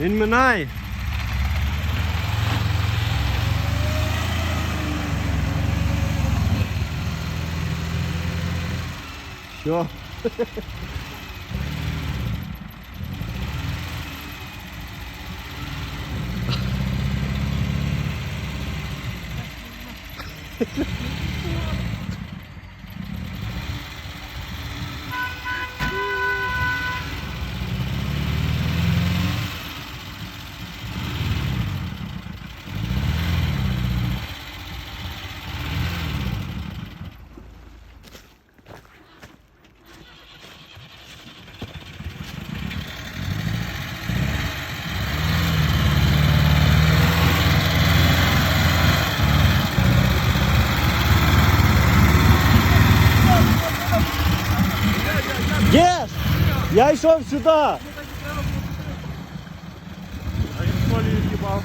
Він минає. Що? Єс! Я йшов сюди! А він в полі їбав.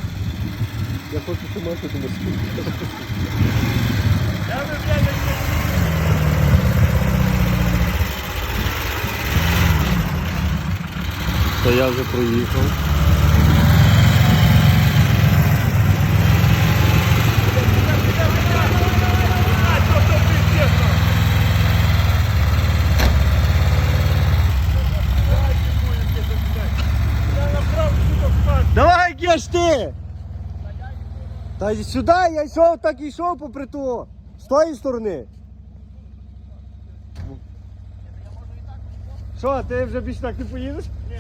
Я хочу помати до Москви. Я би, блядь, Та я вже проїхав. Давай, Геш, ти! Та й сюди я йшов, так і йшов попри то. З тої сторони. Що, ти вже більше так не поїдеш? Ні.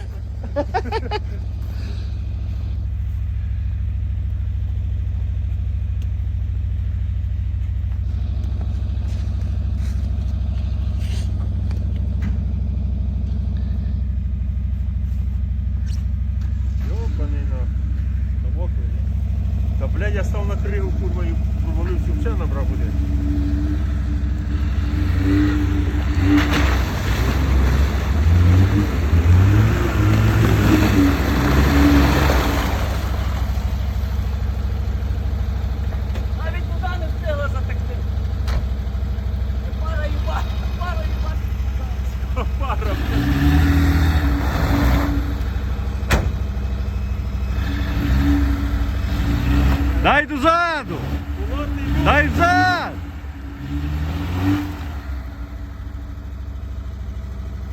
Ёбаний на. Та мокрий. Та, блядь, я став на кригу, курва, і провалився, все набрав, блядь. Навіть туди не встигла затекти. Пара їбать, пара їбать. Пара. Дай дозаду! Холодний люк. Дай взаду!